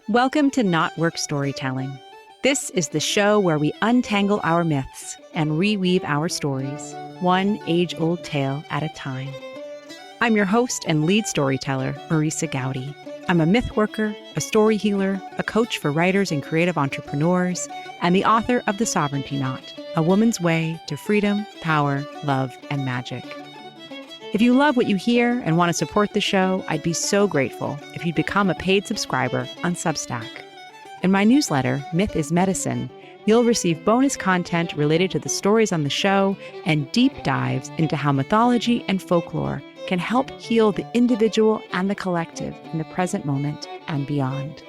Welcome to KnotWork Storytelling. This is the show where we untangle our myths and reweave our stories, one age-old tale at a time. I'm your host and lead storyteller, Marisa Gowdy. I'm a myth worker, a story healer, a coach for writers and creative entrepreneurs, and the author of The Sovereignty Knot, A Woman's Way to Freedom, Power, Love, and Magic. If you love what you hear and want to support the show, I'd be so grateful if you'd become a paid subscriber on Substack. In my newsletter, Myth is Medicine, you'll receive bonus content related to the stories on the show and deep dives into how mythology and folklore can help heal the individual and the collective in the present moment and beyond.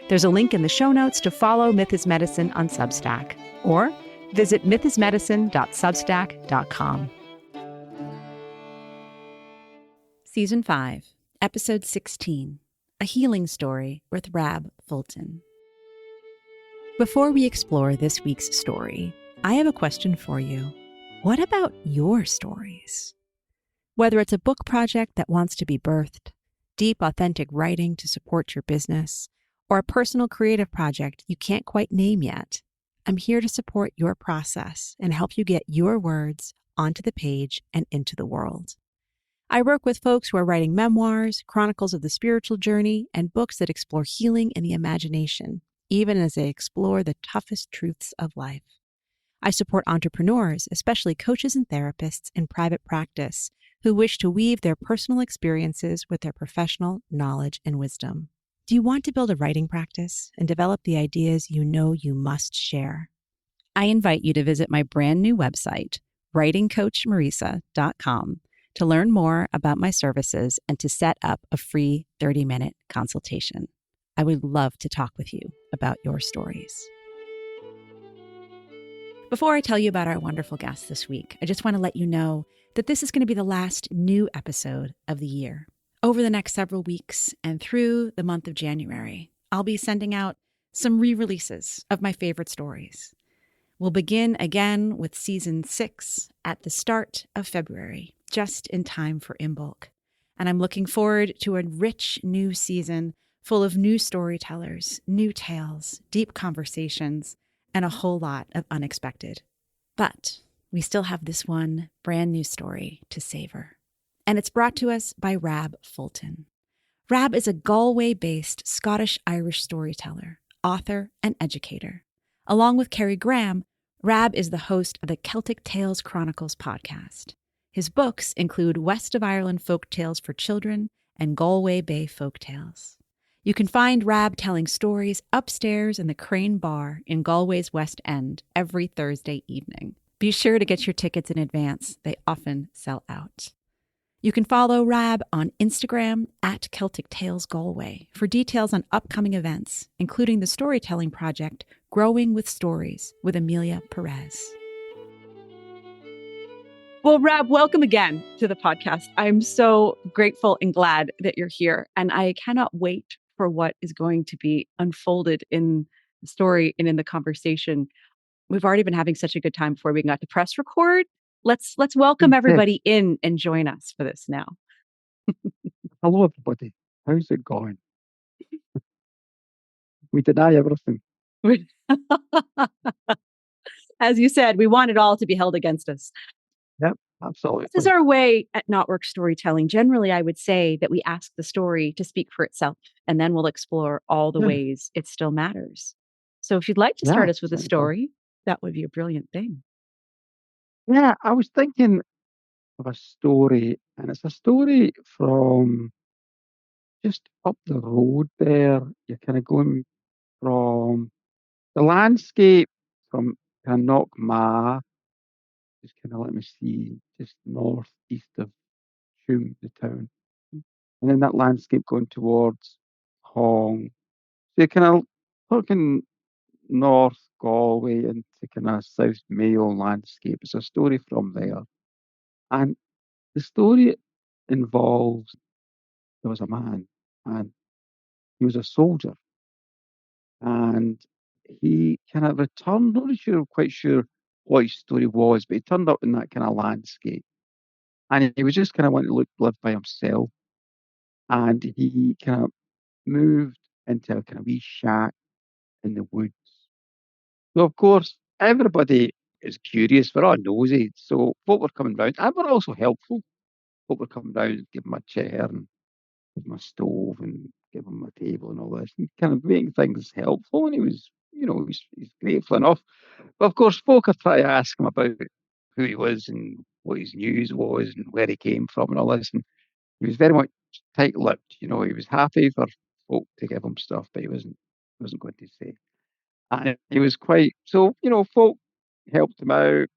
There's a link in the show notes to follow Myth is Medicine on Substack, or visit mythismedicine.substack.com. Season 5, Episode 16, A Healing Story with Rab Fulton. Before we explore this week's story, I have a question for you. What about your stories? Whether it's a book project that wants to be birthed, deep, authentic writing to support your business, or a personal creative project you can't quite name yet, I'm here to support your process and help you get your words onto the page and into the world. I work with folks who are writing memoirs, chronicles of the spiritual journey, and books that explore healing in the imagination, even as they explore the toughest truths of life. I support entrepreneurs, especially coaches and therapists in private practice, who wish to weave their personal experiences with their professional knowledge and wisdom. Do you want to build a writing practice and develop the ideas you know you must share? I invite you to visit my brand new website, writingcoachmarisa.com, to learn more about my services and to set up a free 30-minute consultation. I would love to talk with you about your stories. Before I tell you about our wonderful guest this week, I just want to let you know that this is going to be the last new episode of the year. Over the next several weeks and through the month of January, I'll be sending out some re-releases of my favorite stories. We'll begin again with Season 6 at the start of February, just in time for Imbolc. And I'm looking forward to a rich new season full of new storytellers, new tales, deep conversations, and a whole lot of unexpected. But we still have this one brand new story to savor. And it's brought to us by Rab Fulton. Rab is a Galway-based Scottish-Irish storyteller, author, and educator. Along with Kerry Graham, Rab is the host of the Celtic Tales Chronicles podcast. His books include West of Ireland Folk Tales for Children and Galway Bay Folk Tales. You can find Rab telling stories upstairs in the Crane Bar in Galway's West End every Thursday evening. Be sure to get your tickets in advance. They often sell out. You can follow Rab on Instagram at Celtic Tales Galway for details on upcoming events, including the storytelling project Growing with Stories with Amelia Perez. Well, Rab, welcome again to the podcast. I'm so grateful and glad that you're here, and I cannot wait for what is going to be unfolded in the story and in the conversation. We've already been having such a good time before we got to press record. Let's welcome everybody in and join us for this now. Hello, everybody. How's it going? We deny everything. As you said, we want it all to be held against us. Yep, absolutely. This is our way at KnotWork Storytelling. Generally, I would say that we ask the story to speak for itself, and then we'll explore all the ways it still matters. So if you'd like to start us with a story, that would be a brilliant thing. Yeah, I was thinking of a story, and it's a story from just up the road there. You're kind of going from the landscape from kind of Knockma, just kind of let me see, just northeast of Hume, the town. And then that landscape going towards Hong. So you're kind of looking North Galway into kind of South Mayo landscape. It's a story from there. And the story involves there was a man and he was a soldier. And he kind of returned, quite sure what his story was, but he turned up in that kind of landscape. And he was just kind of wanting to live by himself. And he kind of moved into a kind of wee shack in the woods. So, of course, everybody is curious. We're all nosy. So, folk were coming round, and we're also helpful. Folk were coming round, give him a chair and give him a stove and give him a table and all this, and kind of making things helpful. And he was, he's grateful enough. But of course, folk are trying to ask him about who he was and what his news was and where he came from and all this. And he was very much tight-lipped. He was happy for folk to give him stuff, but he wasn't going to say. And he was quite so. Folk helped him out.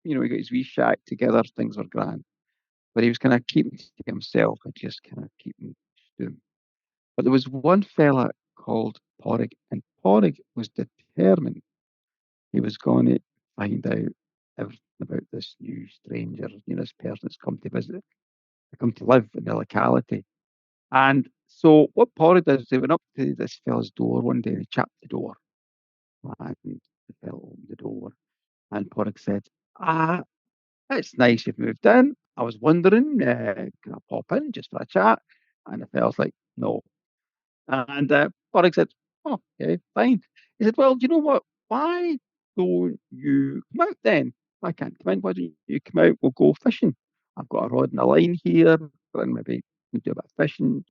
He got his wee shack together. Things were grand, but he was kind of keeping to himself and just kind of keeping to him. But there was one fella called Porrig, and Porrig was determined he was going to find out everything about this new stranger, this person that's come to visit, come to live in the locality. And so what Porrig does is he went up to this fella's door one day and he chapped the door. And the fella opened the door and Porrig said, "Ah, it's nice you've moved in. I was wondering, can I pop in just for a chat?" And the fella's like, "No." And Porrig said, "Oh, okay, fine." He said, "Well, you know what? Why don't you come out then? I can't come in. Why don't you come out? We'll go fishing. I've got a rod and a line here, and maybe we do a bit of fishing."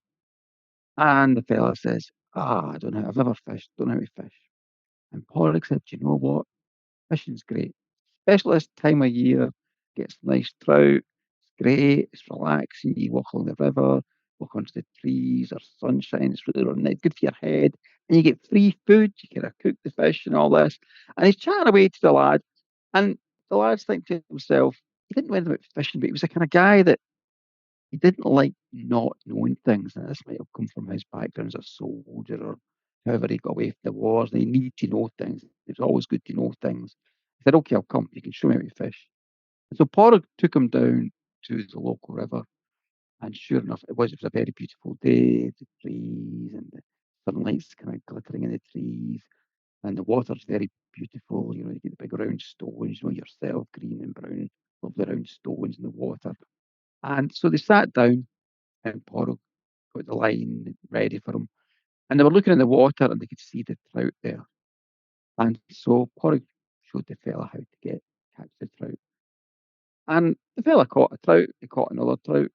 And the fella says, "I don't know. I've never fished. Don't know how to fish." And Porrig said, "You know what? Fishing's great, especially this time of year. Get some nice trout. It's great. It's relaxing. You walk along the river, walk onto the trees, or sunshine. It's really nice. Good for your head. And you get free food. You can cook the fish and all this." And he's chatting away to the lad. And the lad's thinking to himself, he didn't know anything about fishing, but he was the kind of guy that he didn't like not knowing things. And this might have come from his background as a soldier or however he got away from the wars. And he needed to know things. It was always good to know things. He said, "Okay, I'll come. You can show me how to fish." And so Porrig took him down to the local river. And sure enough, it was a very beautiful day. The trees and the sunlight's kind of glittering in the trees. And the water's very beautiful. You get the big round stones, yourself, green and brown, lovely round stones in the water. And so they sat down and Porrig got the line ready for him. And they were looking in the water and they could see the trout there. And so Porrig showed the fella how to catch the trout. And the fella caught a trout, he caught another trout.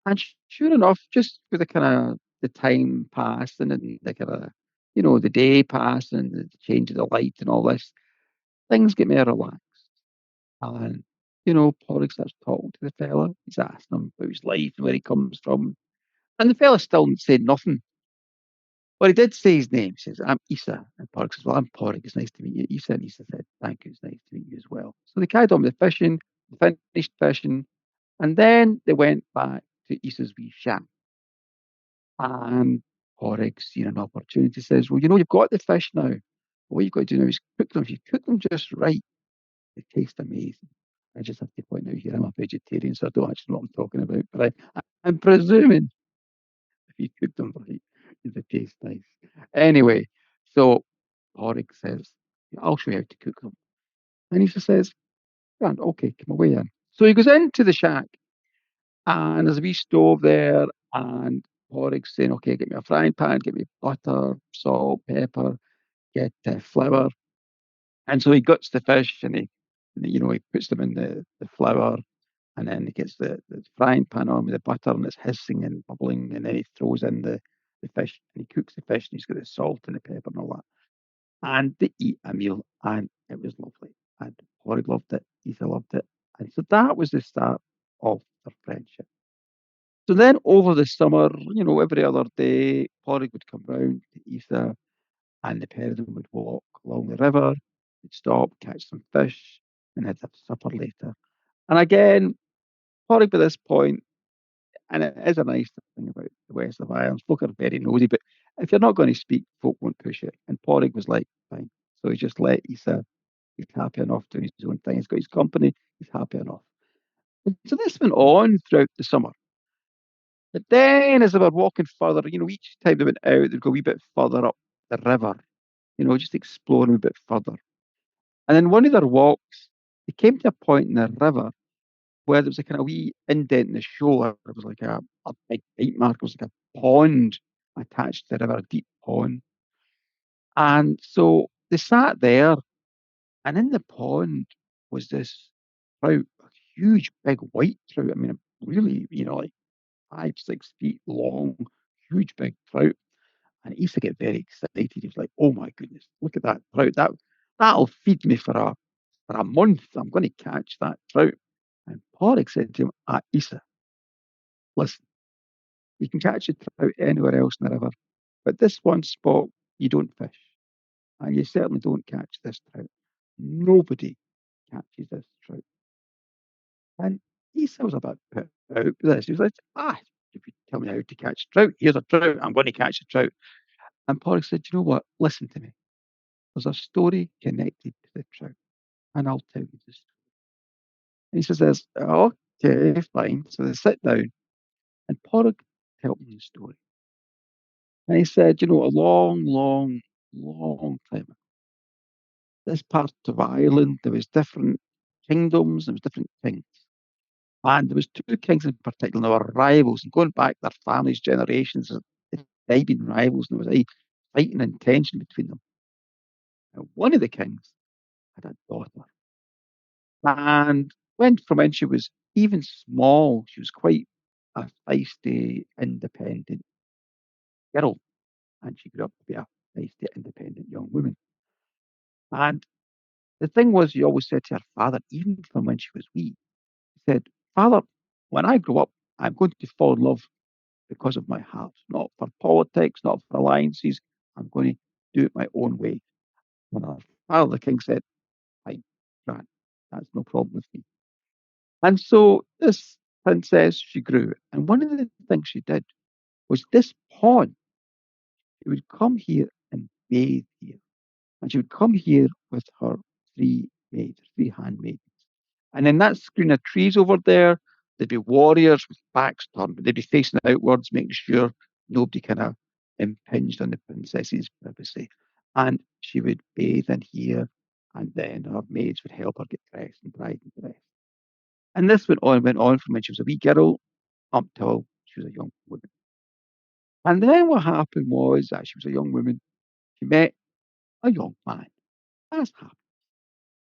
And sure enough, just with the kind of the time passed and then the kind of, the day passed and the change of the light and all this, things get more relaxed. And, Porrig starts talking to the fella. He's asking him about his life and where he comes from. And the fella still said nothing. But he did say his name. He says, "I'm Isa." And Porrig says, "Well, I'm Porrig. It's nice to meet you." Isa, and Isa said, "Thank you. It's nice to meet you as well." So they carried on with the fishing, they finished fishing, and then they went back to Isa's wee shack. And Porrig, seeing an opportunity, says, "Well, you've got the fish now. What you've got to do now is cook them. If you cook them just right, they taste amazing." I just have to point out here, I'm a vegetarian, so I don't actually know what I'm talking about. But I'm presuming if you cook them right, they taste nice. Anyway, so Porrig says, "I'll show you how to cook them." And he just says, "Grand, okay, come away then." So he goes into the shack and there's a wee stove there and Porrig's saying, "Okay, get me a frying pan, get me butter, salt, pepper, get flour." And so he guts the fish and he puts them in the flour and then he gets the frying pan on with the butter and it's hissing and bubbling and then he throws in the fish and he cooks the fish and he's got the salt and the pepper and all that. And they eat a meal and it was lovely. And Porrig loved it, Ethan loved it. And so that was the start of their friendship. So then over the summer, every other day, Porrig would come round to Ether and the pair of them would walk along the river, they'd stop, catch some fish, and they'd have supper later. And again, Porrig by this point, and it is a nice thing about the west of Ireland, folk are very nosy, but if you're not going to speak, folk won't push it. And Porrig was like, fine. So he just let Isa, he's happy enough doing his own thing. He's got his company, he's happy enough. And so this went on throughout the summer. But then as they were walking further, each time they went out, they'd go a wee bit further up the river, just exploring a bit further. And then one of their walks, they came to a point in the river where there was a kind of wee indent in the shore. It was like a big bite mark. It was like a pond. attached to the river, a deep pond. And so they sat there, and in the pond was this trout, a huge, big white trout. I mean, really, like 5, 6 feet long, huge, big trout. And he used to get very excited. He was like, "Oh my goodness, look at that trout! That'll feed me for a month. I'm going to catch that trout." And Porrick said to him, Isa, listen, you can catch a trout anywhere else in the river, but this one spot you don't fish, and you certainly don't catch this trout. Nobody catches this trout." And Isa was a bit put out with this. He was like, if you tell me how to catch trout, here's a trout. I'm going to catch a trout. And Porrick said, "You know what? Listen to me. There's a story connected to the trout, and I'll tell you this." And he says, "Okay, fine." So they sit down, and Porrick told me the story. And he said, a long, long, long time ago, this part of Ireland, there was different kingdoms, there was different kings. And there was two kings in particular, they were rivals, and going back their families' generations, they'd been rivals, and there was a fighting and tension between them. Now, one of the kings had a daughter, and when she was even small, she was quite a feisty, independent girl, and she grew up to be a feisty, independent young woman. And the thing was, you always said to her father, even from when she was wee, he said, "Father, when I grow up, I'm going to fall in love because of my heart, not for politics, not for alliances. I'm going to do it my own way." And her father, the king, said, "Fine, Grant, that's no problem with me." And so this princess, she grew. And one of the things she did was this pond, she would come here and bathe here. And she would come here with her three maids, three handmaids. And in that screen of trees over there, there'd be warriors with backs turned, but they'd be facing outwards, making sure nobody kind of impinged on the princess's privacy. And she would bathe in here, and then her maids would help her get dressed and bride and dressed. And this went on from when she was a wee girl up till she was a young woman. And then what happened was that she was a young woman, she met a young man. That's happened.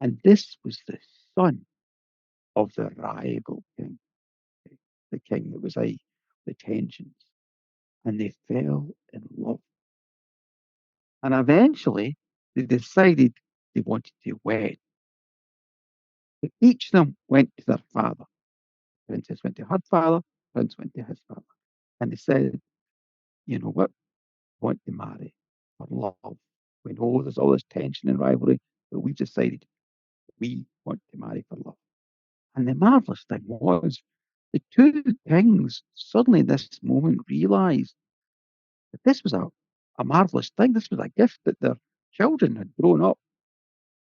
And this was the son of the rival king, the king that was the tensions. And they fell in love. And eventually they decided they wanted to wed. But each of them went to their father. The princess went to her father, the prince went to his father. And they said, "You know what? We want to marry for love. We know there's all this tension and rivalry, but we've decided we want to marry for love." And the marvelous thing was the two kings suddenly in this moment realized that this was a marvelous thing. This was a gift that their children had grown up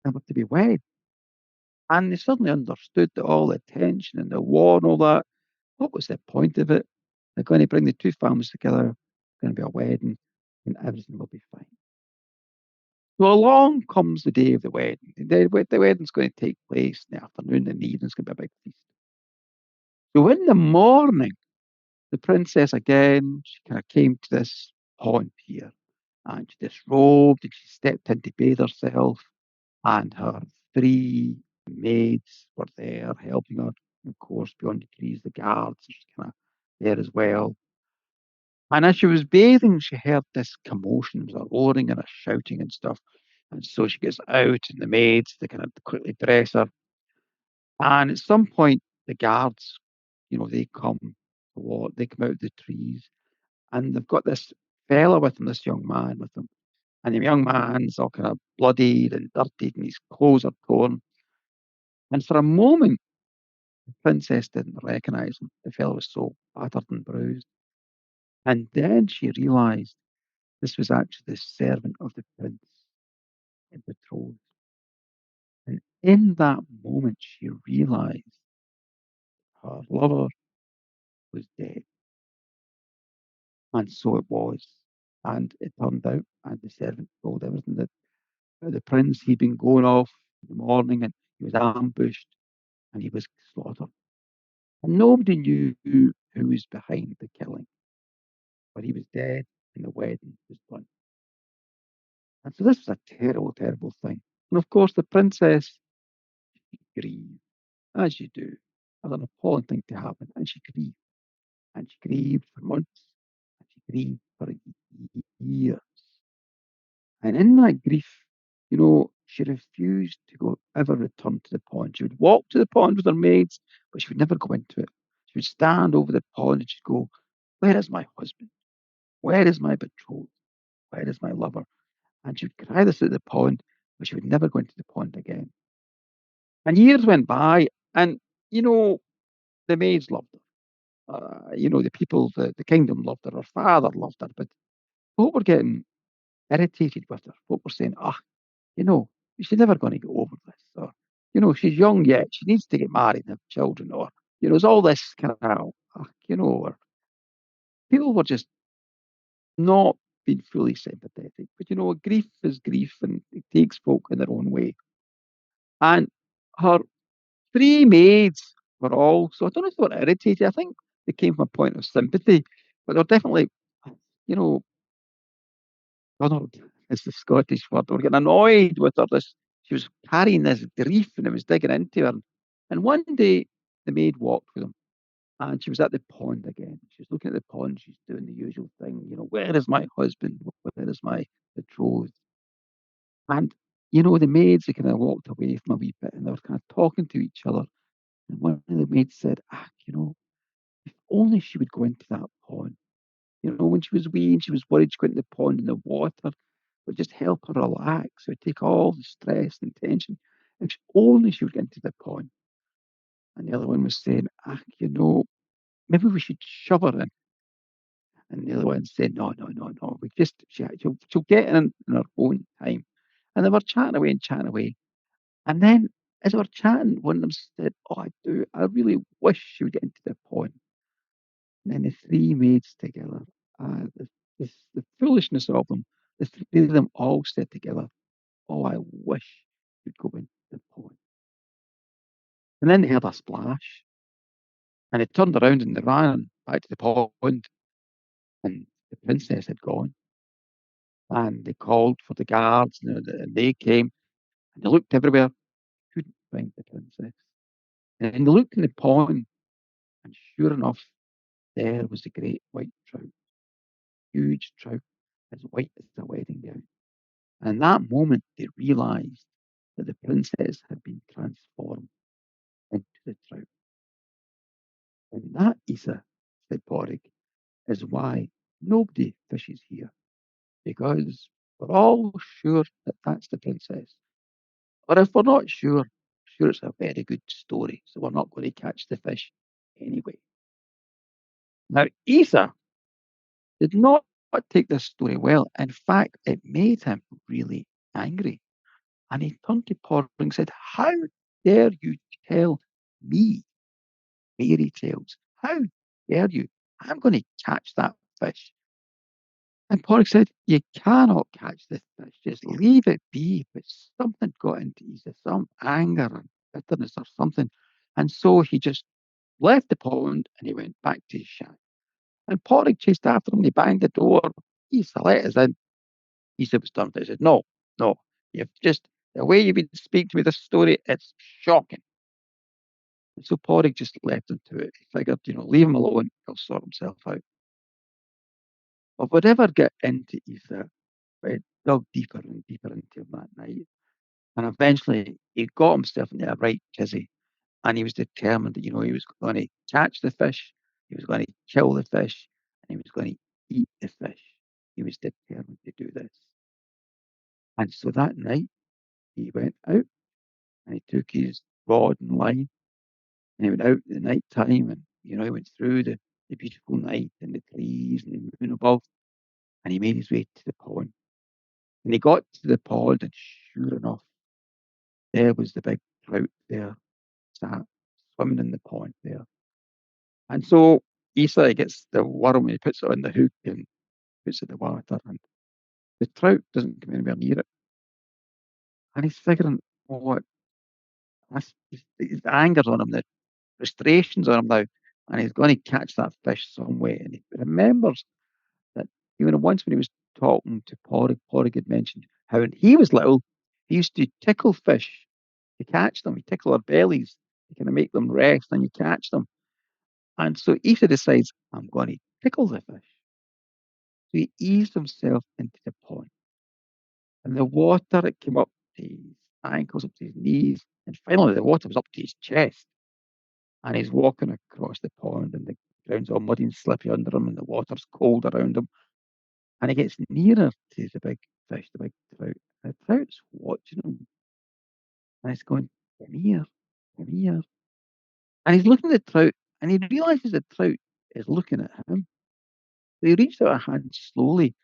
and were to be wed. And they suddenly understood that all the tension and the war and all that, what was the point of it? They're going to bring the two families together, going to be a wedding, and everything will be fine. So along comes the day of the wedding. The wedding's going to take place in the afternoon, and the evening's going to be a big feast. So in the morning, the princess again, she kind of came to this pond here, and she disrobed and she stepped in to bathe herself, and her three maids were there helping her. Of course, beyond the trees, the guards are kind of there as well. And as she was bathing, she heard this commotion, there was a roaring and a shouting and stuff. And so she gets out, and the maids, they kind of quickly dress her. And at some point, the guards, they they come out of the trees, and they've got this fella with them, this young man with them. And the young man's all kind of bloodied and dirtied, and his clothes are torn. And for a moment, the princess didn't recognize him. The fellow was so battered and bruised. And then she realized this was actually the servant of the prince in betrothed. And in that moment, she realized her lover was dead. And so it was. And it turned out, and the servant told everything that the prince, he'd been going off in the morning, and he was ambushed, and he was slaughtered. And nobody knew who was behind the killing, but he was dead. and the wedding was done. And so this was a terrible, terrible thing. And of course, the princess grieved, as you do. It was an appalling thing to happen. And she grieved. And she grieved for months. And she grieved for years. And in that grief, she refused to go ever return to the pond. She would walk to the pond with her maids, but she would never go into it. She would stand over the pond and she'd go, "Where is my husband? Where is my betrothed? Where is my lover?" And she would cry this at the pond, but she would never go into the pond again. And years went by, and the maids loved her. The people, the kingdom loved her. Her father loved her, but folk were getting irritated with her. Folk were saying, you know, she's never going to get over this. Or, she's young yet. She needs to get married and have children. Or, it's all this kind of, or people were just not being fully sympathetic. But, grief is grief and it takes folk in their own way. And her three maids were all, so I don't know if they were irritated. I think they came from a point of sympathy, but they're definitely, you know, bothered is the Scottish word. They were getting annoyed with her. She was carrying this grief and it was digging into her. And one day the maid walked with them and she was at the pond again. She was looking at the pond. She's doing the usual thing, where is my husband? Where is my betrothed? And, the maids, they kind of walked away from a wee bit and they were kind of talking to each other. And one of the maids said, if only she would go into that pond. When she was wee and she was worried she'd go into the pond and the water would just help her relax. It would take all the stress and tension. If only she would get into the pond. And the other one was saying, maybe we should shove her in. And the other one said, no, no, no, no. She'll get in her own time. And they were chatting away and chatting away. And then as they were chatting, one of them said, I really wish she would get into the pond. And then the three maids together, the foolishness of them, the three of them all said together, I wish you'd go into the pond. And then they heard a splash, and they turned around and they ran back to the pond, and the princess had gone. And they called for the guards, and they came, and they looked everywhere, couldn't find the princess. And then they looked in the pond, and sure enough, there was the great white trout, huge trout, as white as a wedding gown. And in that moment, they realized that the princess had been transformed into the trout. And that, Isa, said Porrick, is why nobody fishes here, because we're all sure that that's the princess. Or if we're not sure, sure it's a very good story, so we're not going to catch the fish anyway. Now, Isa did not take this story well. In fact, it made him really angry. And he turned to Porrick and said, "How dare you tell me fairy tales? How dare you? I'm going to catch that fish." And Porrick said, "You cannot catch this fish. Just leave it be." But something got into Isa, some anger and bitterness or something. And so he just left the pond and he went back to his shack. And Porrick chased after him and he banged the door. Isa, let us in. Isa was stumped. He said, "No, no. The way you've been speaking to me this story, it's shocking." And so Porrick just left him to it. He figured, leave him alone. He'll sort himself out. But whatever got into Isa, it dug deeper and deeper into him that night. And eventually he got himself into a right tizzy. And he was determined that, he was going to catch the fish, he was going to kill the fish, and he was going to eat the fish. He was determined to do this. And so that night he went out and he took his rod and line and he went out at the night time and, he went through the beautiful night and the trees and the moon above and he made his way to the pond. And he got to the pond and sure enough, there was the big trout there, sat swimming in the pond there. And so Isa gets the worm and he puts it on the hook and puts it in the water and the trout doesn't come anywhere near it. And he's figuring, what? His anger's on him, the frustration's on him now, and he's going to catch that fish some way. And he remembers that Even once when he was talking to Porrig, Porrig had mentioned how when he was little, he used to tickle fish to catch them. He tickle their bellies to kind of make them rest, and you catch them. And so Issa decides, I'm going to tickle the fish. So he eased himself into the pond. And the water, it came up to his ankles, up to his knees. And finally, the water was up to his chest. And he's walking across the pond, and the ground's all muddy and slippy under him, and the water's cold around him. And he gets nearer to the big fish, the big trout. And the trout's watching him. And it's going, come here, come here. And he's looking at the trout, and he realizes the trout is looking at him. So he reached out a hand slowly,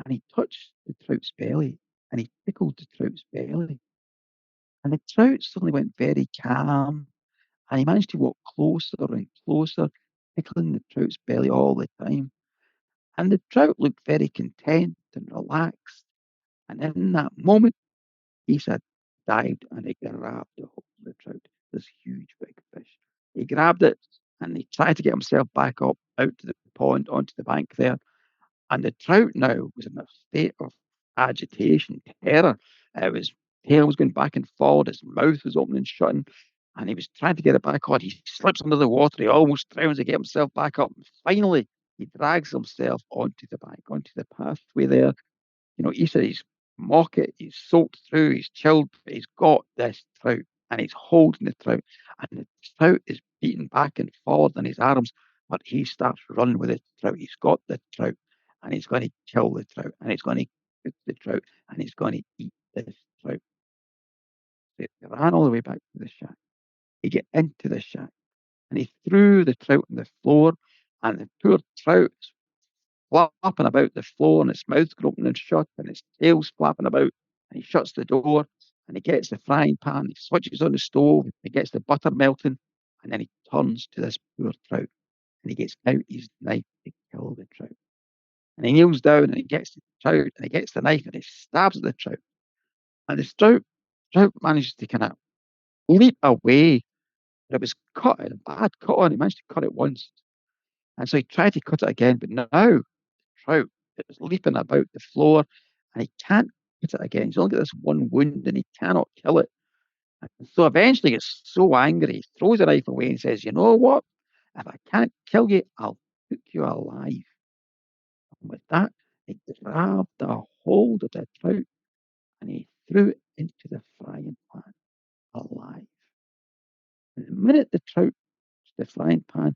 and he touched the trout's belly, and he tickled the trout's belly. And the trout suddenly went very calm, and he managed to walk closer and closer, tickling the trout's belly all the time. And the trout looked very content and relaxed. And in that moment, Isa dived and he grabbed the trout, this huge big fish. He grabbed it and he tried to get himself back up out to the pond onto the bank there. And the trout now was in a state of agitation, terror. His tail was going back and forward, his mouth was opening and shutting, and he was trying to get it back on. He slips under the water, he almost drowns to get himself back up. And finally, he drags himself onto the bank, onto the pathway there. He said he's mock it, he's soaked through, he's chilled, but he's got this trout and he's holding the trout, and the trout is beating back and forward in his arms, but he starts running with the trout. He's got the trout and he's going to kill the trout and he's going to cook the trout and he's going to eat this trout. So he ran all the way back to the shack. He get into the shack and he threw the trout on the floor, and the poor trout's flapping about the floor, and its mouth's open and shut, and its tail's flapping about. And he shuts the door, and he gets the frying pan, he switches on the stove, he gets the butter melting, and then he turns to this poor trout, and he gets out his knife to kill the trout. And he kneels down, and he gets the trout, and he gets the knife, and he stabs at the trout. And the trout manages to kind of leap away, but it was cut, a bad cut on. He managed to cut it once. And so he tried to cut it again, but now trout. It was leaping about the floor, and he can't hit it again. He's only got this one wound, and he cannot kill it. And so eventually he gets so angry, he throws the knife away and says, "You know what? If I can't kill you, I'll cook you alive." And with that, he grabbed a hold of the trout and he threw it into the frying pan alive. And the minute the trout touched the frying pan,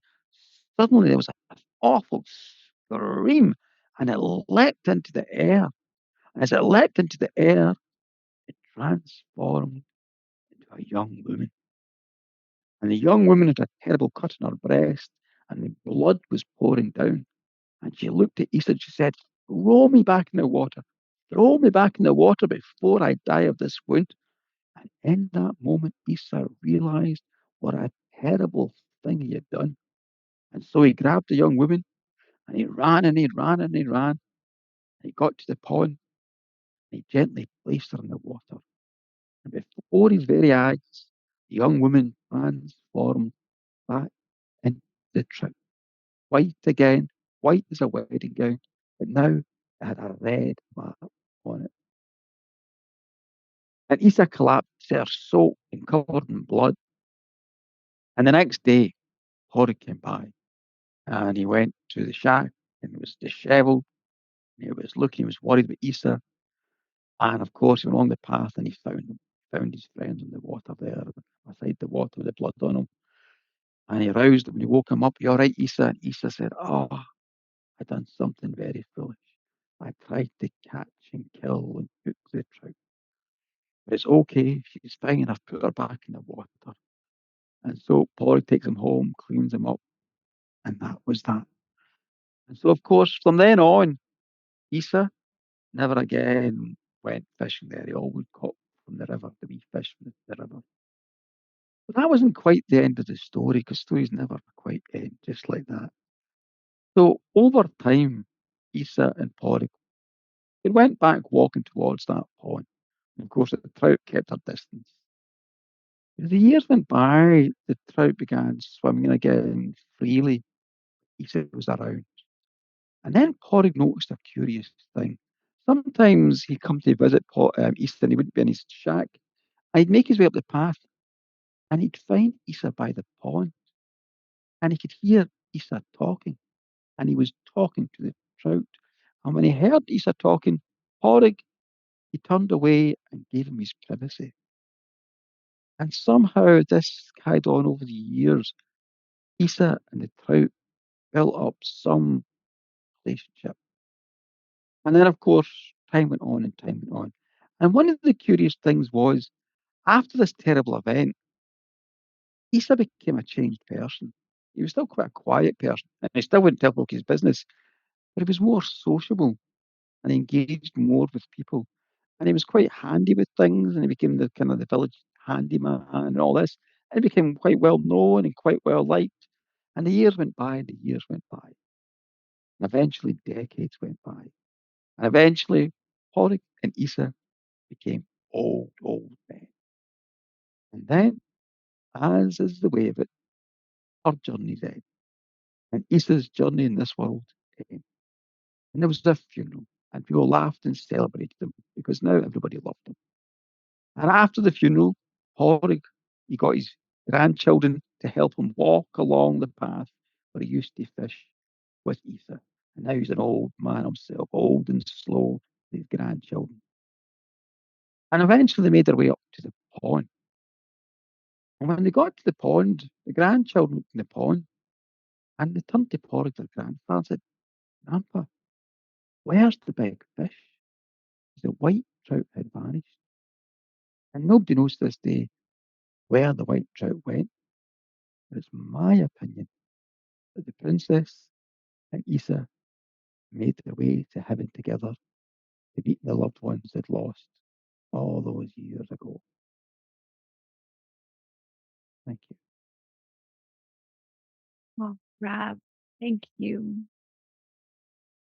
suddenly there was an awful scream, and it leapt into the air. As it leapt into the air, it transformed into a young woman. And the young woman had a terrible cut on her breast, and the blood was pouring down. And she looked at Issa and she said, "Throw me back in the water. Throw me back in the water before I die of this wound." And in that moment, Issa realized what a terrible thing he had done. And so he grabbed the young woman and he ran and he ran and he ran. And he got to the pond and he gently placed her in the water. And before his very eyes, the young woman transformed back into the trout, white again, white as a wedding gown, but now it had a red mark on it. And Isa collapsed, there soaked and covered in blood. And the next day, Horrid came by and he went to the shack and it was dishevelled. He was looking, he was worried about Isa. And of course, he went along the path and he found them, found his friends in the water there, beside the water with the blood on them. And he roused him and he woke him up. "You all right, Isa?" And Isa said, "Oh, I done something very foolish. I tried to catch and kill and cook the trout. But it's okay. She's fine. I've put her back in the water." And so Polly takes him home, cleans him up, and that was that. And so, of course, from then on, Isa never again went fishing there. He always caught from the river, the wee fish from the river. But that wasn't quite the end of the story, because stories never quite end just like that. So over time, Isa and Polly, they went back walking towards that pond. And of course, the trout kept her distance. As the years went by, the trout began swimming again freely. Isa was around. And then Porrig noticed a curious thing. Sometimes he'd come to visit East and he wouldn't be in his shack. And he'd make his way up the path and he'd find Isa by the pond and he could hear Isa talking and he was talking to the trout. And when he heard Isa talking, Porrig, he turned away and gave him his privacy. And somehow this carried on over the years. Isa and the trout built up some relationship. And then, of course, time went on and time went on. And one of the curious things was, after this terrible event, Isa became a changed person. He was still quite a quiet person, and he still wouldn't tell folk his business, but he was more sociable and engaged more with people. And he was quite handy with things, and he became the kind of the village handyman and all this. And he became quite well known and quite well liked. And the years went by, and the years went by, and eventually decades went by. And eventually, Horik and Isa became old, old men. And then, as is the way of it, our journeys end. And Isa's journey in this world ended. And there was a funeral, and people laughed and celebrated him because now everybody loved him. And after the funeral, Horig, he got his grandchildren to help him walk along the path where he used to fish with Isa. And now he's an old man himself, old and slow, with his grandchildren. And eventually they made their way up to the pond. And when they got to the pond, the grandchildren looked in the pond and they turned to Porrig, their grandfather, and said, Grandpa, where's the big fish? The white trout had vanished. And nobody knows to this day where the white trout went. But it's my opinion that the princess and Isa made their way to heaven together to meet the loved ones they'd lost all those years ago. Thank you. Well, Rab, thank you.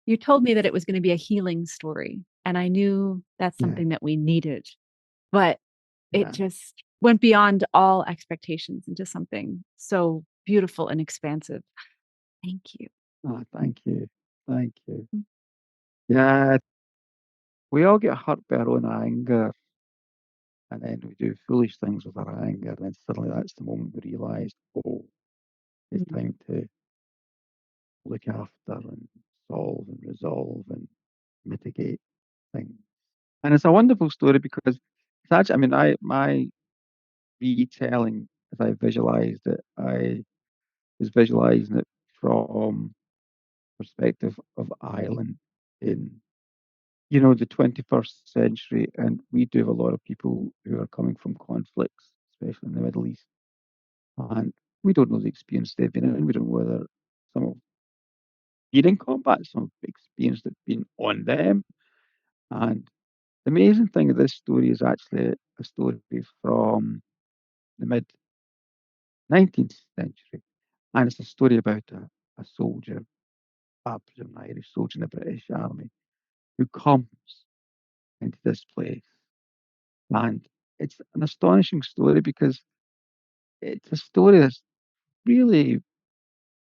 You told me that it was going to be a healing story, and I knew that's Yeah, something that we needed, but it yeah. just went beyond all expectations into something so beautiful and expansive. Thank you. Ah, thank you. Thank you. Mm. Yeah, we all get hurt by our own anger, and then we do foolish things with our anger, and then suddenly that's the moment we realise, oh, it's Mm. time to look after and solve and resolve and mitigate things. And it's a wonderful story because it's actually, I mean, my retelling, as I visualized it, I was visualizing it from perspective of Ireland in, the 21st century. And we do have a lot of people who are coming from conflicts, especially in the Middle East. And we don't know the experience they've been in. We don't know whether some have been in combat, some have experienced it being on them. And the amazing thing of this story is actually a story from the mid 19th century. And it's a story about a soldier, I presume an Irish soldier in the British Army, who comes into this place. And it's an astonishing story because it's a story that's really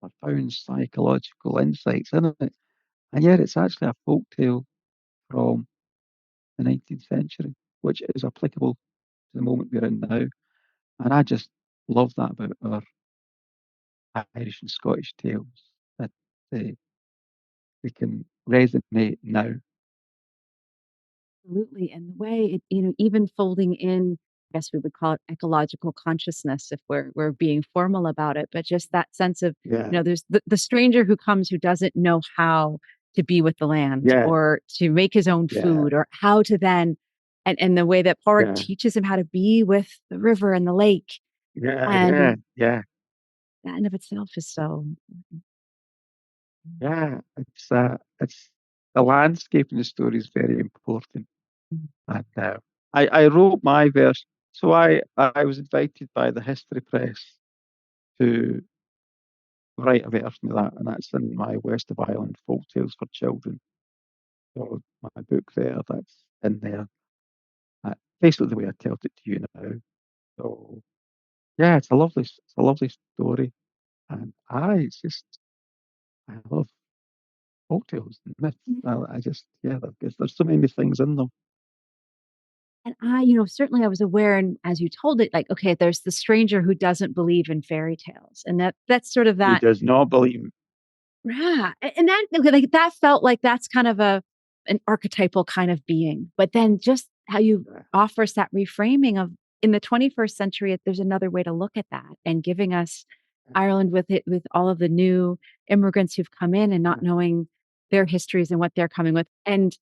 profound psychological insights in it. And yet it's actually a folk tale from the 19th century, which is applicable to the moment we're in now. And I just love that about our Irish and Scottish tales, that they can resonate now. Absolutely. And the way it, even folding in, I guess we would call it ecological consciousness if we're being formal about it, but just that sense of, Yeah, there's the stranger who comes who doesn't know how to be with the land yeah, or to make his own yeah, food or how to then, and the way that Porrick yeah, teaches him how to be with the river and the lake. yeah, yeah, And yeah, that in of itself is so. yeah. It's the landscape in the story is very important. And I wrote my verse. So I was invited by the History Press to write a version of that, and that's in my West of Ireland Folk Tales for Children. So my book there, that's in there. Basically the way I tell it to you now. So yeah, it's a lovely story, and it's just I love folktales and myths. I just, yeah, there's so many things in them. And certainly I was aware, and as you told it, like, okay, there's the stranger who doesn't believe in fairy tales. And that's sort of Who that. does not believe? Yeah. And that, okay, like, that felt like that's kind of an archetypal kind of being. But then just how you Yeah, offer us that reframing of, in the 21st century, there's another way to look at that, and giving us Ireland with it, with all of the new immigrants who've come in and not yeah, knowing their histories and what they're coming with. And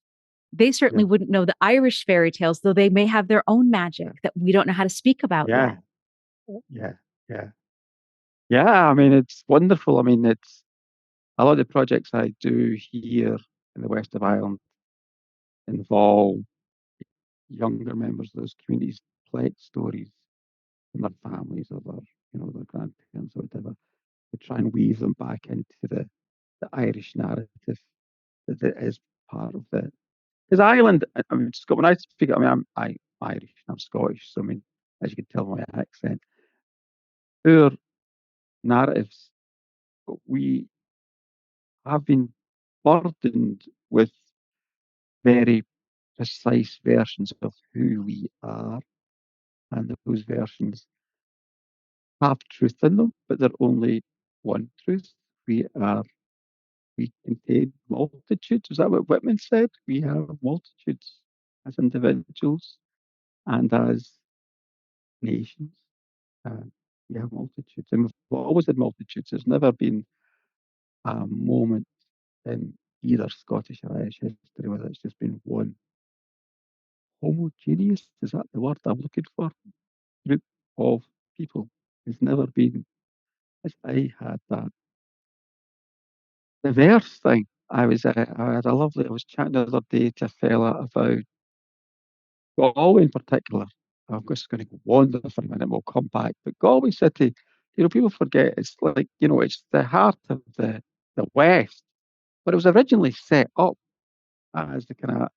they certainly yeah, wouldn't know the Irish fairy tales, though they may have their own magic yeah, that we don't know how to speak about yeah, yet. yeah, yeah. Yeah, I mean, it's wonderful. I mean, it's a lot of the projects I do here in the west of Ireland involve younger members of those communities collect stories from their families or their grandparents or whatever, to try and weave them back into the Irish narrative that is part of the. Because Ireland, I mean, when I speak, I mean, I'm Irish, I'm Scottish, so I mean, as you can tell by my accent, our narratives, we have been burdened with very precise versions of who we are, and those versions have truth in them, but they're only one truth. We are, we contain multitudes. Is that what Whitman said? We have multitudes as individuals and as nations. Uh, we have multitudes, and we've always had multitudes. There's never been a moment in either Scottish or Irish history where it's just been one homogeneous, is that the word I'm looking for? Group of people. There's never been, as I had that diverse thing. I had a lovely, I was chatting the other day to a fella about Galway in particular. I'm just going to wander for a minute, we'll come back. But Galway City, people forget it's like, it's the heart of the West, but it was originally set up as the kind of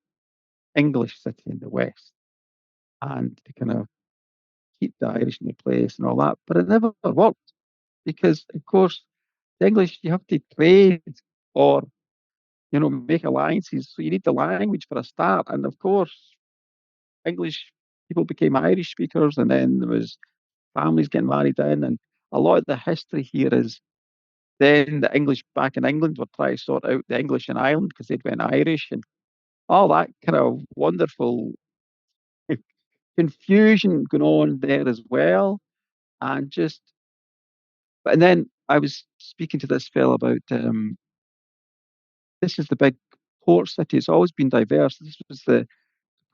English city in the West and to kind of keep the Irish in the place and all that. But it never worked because, of course, the English, you have to trade or, make alliances. So you need the language for a start. And of course, English people became Irish speakers, and then there was families getting married in. And a lot of the history here is then the English back in England were trying to sort out the English in Ireland because they'd went Irish and all that kind of wonderful confusion going on there as well. And just, and then I was speaking to this fellow about this is the big port city. It's always been diverse. This was the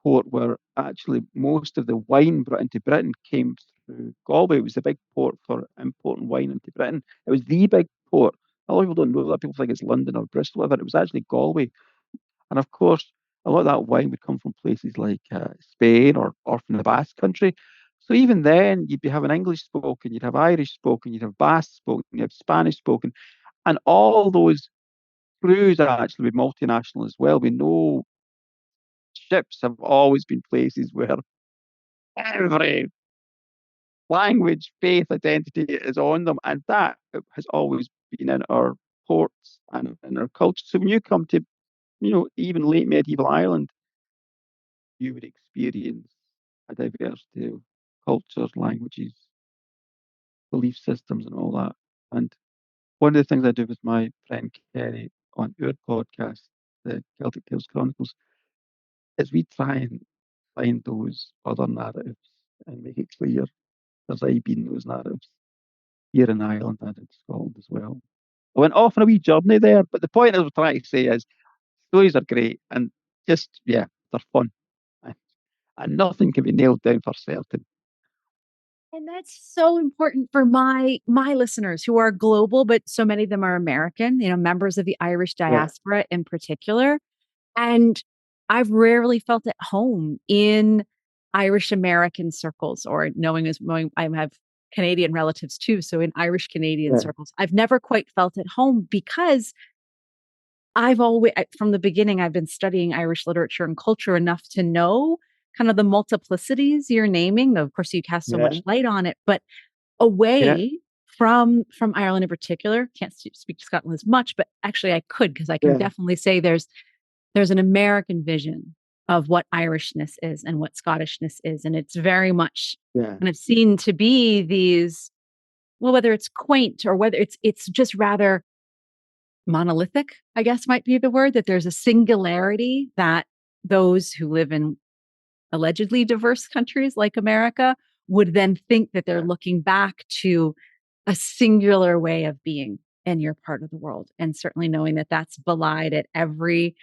port where actually most of the wine brought into Britain came through Galway. It was the big port for importing wine into Britain. It was the big port. A lot of people don't know that. People think it's London or Bristol, but it was actually Galway. And of course, a lot of that wine would come from places like Spain or from the Basque country. So even then, you'd be having English spoken, you'd have Irish spoken, you'd have Basque spoken, you'd have Spanish spoken, and all those crews are actually multinational as well. We know ships have always been places where every language, faith, identity is on them, and that has always been in our ports and in our culture. So when you come to, even late medieval Ireland, you would experience a diversity of cultures, languages, belief systems, and all that. And one of the things I do with my friend Kerry on our podcast, the Celtic Tales Chronicles, is we try and find those other narratives and make it clear there's I been those narratives here in Ireland and in Scotland as well. I went off on a wee journey there, but the point I was trying to say is stories are great and just, yeah, they're fun. And nothing can be nailed down for certain. And that's so important for my listeners who are global, but so many of them are American, members of the Irish Yeah, diaspora in particular. And I've rarely felt at home in Irish American circles, or knowing I have Canadian relatives too. So in Irish Canadian yeah, circles, I've never quite felt at home because I've always, from the beginning, I've been studying Irish literature and culture enough to know kind of the multiplicities you're naming. Though, of course, you cast so yeah, much light on it, but a yeah, way from Ireland in particular. Can't speak to Scotland as much, but actually I could because I can Yeah, definitely say there's an American vision of what Irishness is and what Scottishness is, and it's very much yeah, kind of seen to be these, well, whether it's quaint or whether it's just rather monolithic, I guess might be the word, that there's a singularity that those who live in allegedly diverse countries like America would then think that they're yeah, looking back to a singular way of being in your part of the world. And certainly knowing that that's belied at every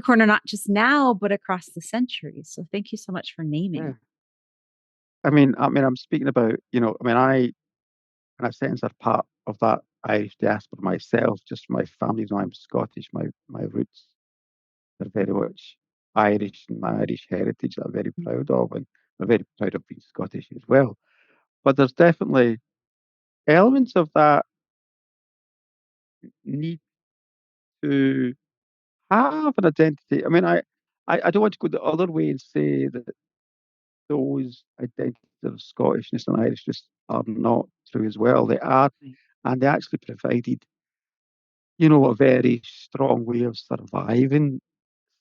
corner, not just now, but across the centuries. So thank you so much for yeah. naming. I'm speaking about, in a sense, are part of that Irish diaspora myself. Just my family, I'm Scottish. My roots are very much Irish, and my Irish heritage that I'm very proud of, and I'm very proud of being Scottish as well. But there's definitely elements of that need to have an identity. I don't want to go the other way and say that those identities of Scottishness and Irishness are not true as well. They are, Right. and they actually provided, a very strong way of surviving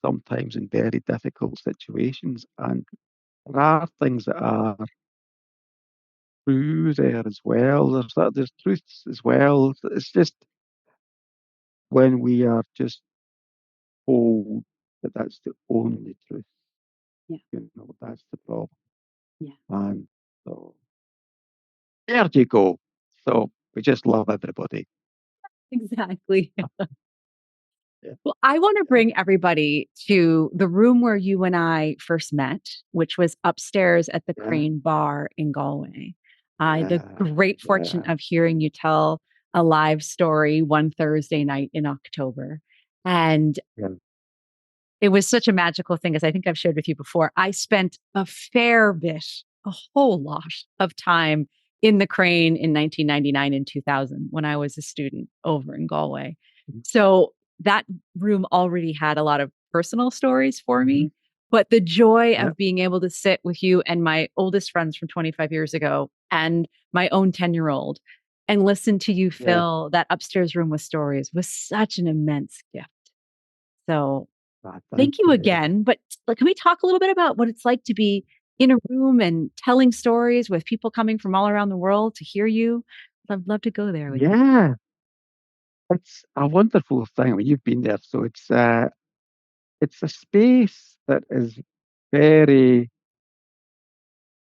sometimes in very difficult situations. And there are things that are true there as well. There's truths as well. It's just when we are just told that that's the only truth, Yeah. that's the problem. Yeah. And so there you go. So we just love everybody. Exactly. Yeah, Well, I want to yeah, bring everybody to the room where you and I first met, which was upstairs at the yeah, Crane Bar in Galway. I had the yeah, great fortune yeah, of hearing you tell a live story one Thursday night in October. And yeah, it was such a magical thing, as I think I've shared with you before. I spent a fair bit, a whole lot of time in the Crane in 1999 and 2000 when I was a student over in Galway. So that room already had a lot of personal stories for mhm, me. But the joy yeah, of being able to sit with you and my oldest friends from 25 years ago and my own 10-year-old and listen to you yeah. fill that upstairs room with stories was such an immense gift. So Thank thank you you. again. But like, can we talk a little bit about what it's like to be in a room and telling stories with people coming from all around the world to hear you? I'd love to go there with you. Yeah, it's a wonderful thing. I mean, you've been there, so it's a space that is very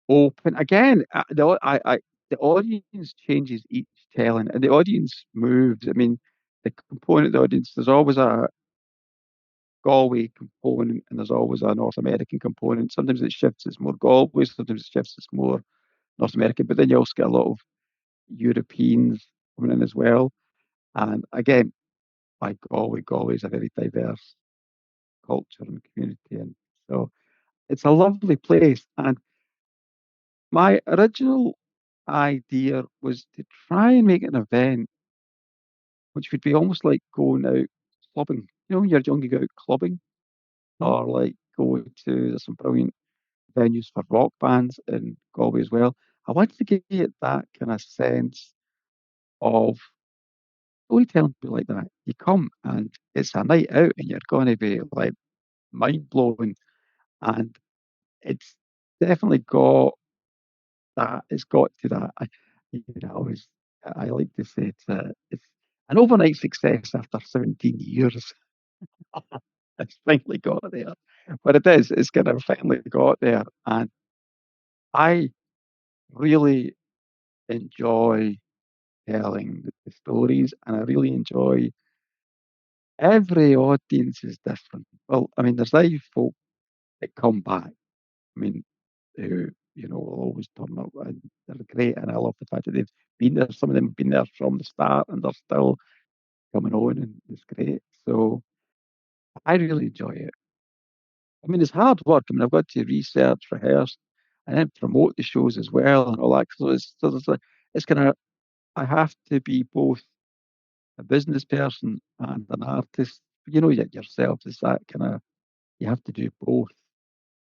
open. Again, the audience changes each telling, and the audience moves. I mean, the component of the audience, there's always a Galway component, and there's always a North American component. Sometimes it shifts, it's more Galway, sometimes it shifts, it's more North American, but then you also get a lot of Europeans coming in as well. And again, like Galway is a very diverse culture and community. And so it's a lovely place. And my original idea was to try and make an event which would be almost like going out clubbing. When you're young, you go out clubbing, Mhm. or like go to, there's some brilliant venues for rock bands in Galway as well. I wanted to get that kind of sense of storytelling be like that. You come and it's a night out and you're going to be like mind blowing. And it's definitely got that. It's got to that. I like to say it's an overnight success after 17 years. It's finally got there. But it is, it's kind of finally got there. And I really enjoy telling the stories, and I really enjoy every audience is different. Well, I mean, there's live folk that come back. I mean, who, will always turn up and they're great. And I love the fact that they've been there. Some of them have been there from the start and they're still coming on and it's great. So I really enjoy it. I mean, it's hard work. I mean, I've got to research, rehearse, and then promote the shows as well and all that. It's kind of, I have to be both a business person and an artist. Yourself is that kind of, you have to do both.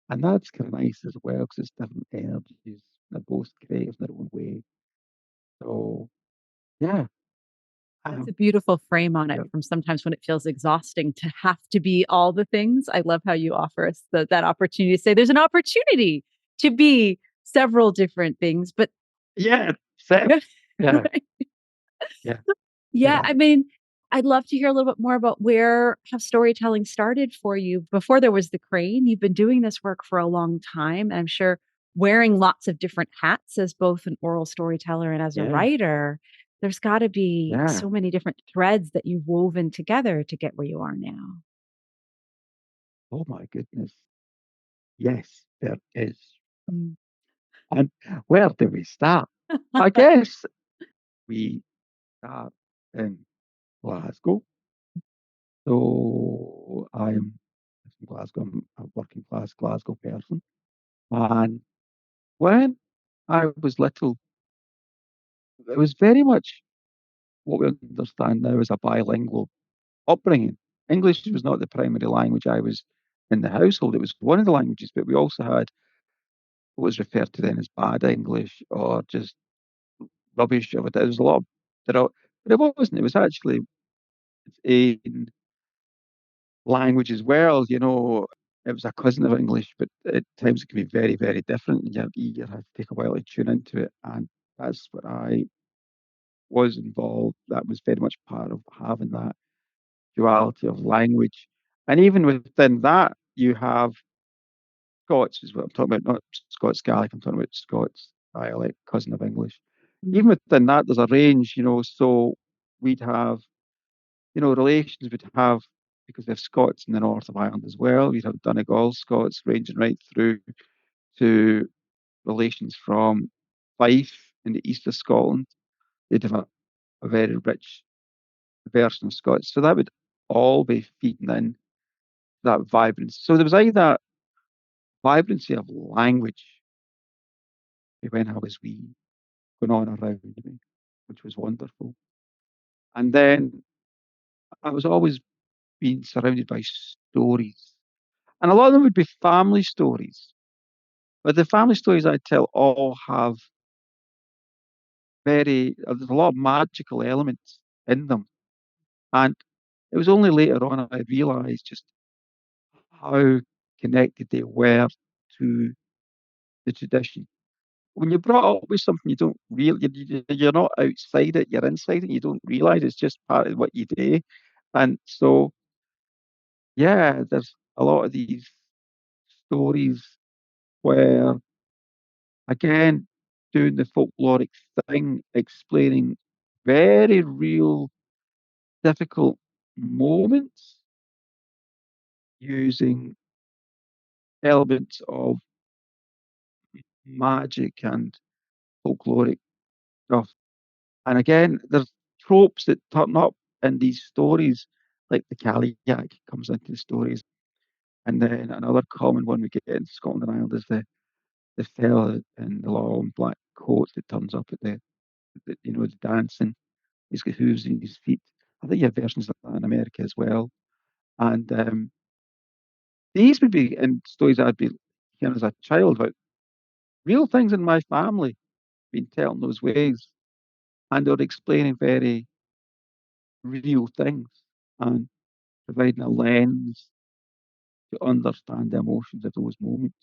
And that's kind of nice as well because it's different energies. They're both creative in their own way. So Yeah. That's Um, a beautiful frame on it yeah. from sometimes when it feels exhausting to have to be all the things. I love how you offer us that opportunity to say there's an opportunity to be several different things, but Yeah. Same. Yeah. right. Yeah. Yeah, Yeah. I mean, I'd love to hear a little bit more about where how storytelling started for you before there was the crane. You've been doing this work for a long time, and I'm sure wearing lots of different hats as both an oral storyteller and as a Yeah. writer, there's got to be Yeah. so many different threads that you've woven together to get where you are now. Oh my goodness. Yes, there is. Mm. And where do we start? I guess we start in Glasgow. So I'm from Glasgow. I'm a working class Glasgow person. And when I was little, it was very much what we understand now as a bilingual upbringing. English was not the primary language I was in the household. It was one of the languages, but we also had what was referred to then as bad English or just rubbish of it. There was a lot of, but it wasn't. It was actually in language as well. It was a cousin of English, but at times it can be very, very different. And your ear has to take a while to tune into it. And that's what I was involved. That was very much part of having that duality of language. And even within that, you have Scots, is what I'm talking about, not Scots Gaelic. I'm talking about Scots dialect, cousin of English. Mm. Even within that, there's a range. So we'd have relations would have, because they have Scots in the north of Ireland as well, you'd have Donegal Scots ranging right through to relations from Fife in the east of Scotland. They'd have a very rich version of Scots. So that would all be feeding in that vibrancy. So there was either that vibrancy of language when I was wee going on around me, which was wonderful. And then I was always being surrounded by stories. And a lot of them would be family stories. But the family stories I tell all have there's a lot of magical elements in them. And it was only later on I realized just how connected they were to the tradition. When you're brought up with something you don't really, you're not outside it, you're inside it, you don't realize it's just part of what you do. And so, yeah, there's a lot of these stories where, again, doing the folkloric thing, explaining very real, difficult moments using elements of magic and folkloric stuff. And again, there's tropes that turn up in these stories, like the Caligach comes into the stories. And then another common one we get in Scotland and Ireland is the fella in the long black coat that turns up at the dancing. He's got hooves in his feet. I think you have versions of that in America as well. And these would be in stories I'd be hearing as a child about real things in my family being told in those ways. And they're explaining very real things and providing a lens to understand the emotions of those moments.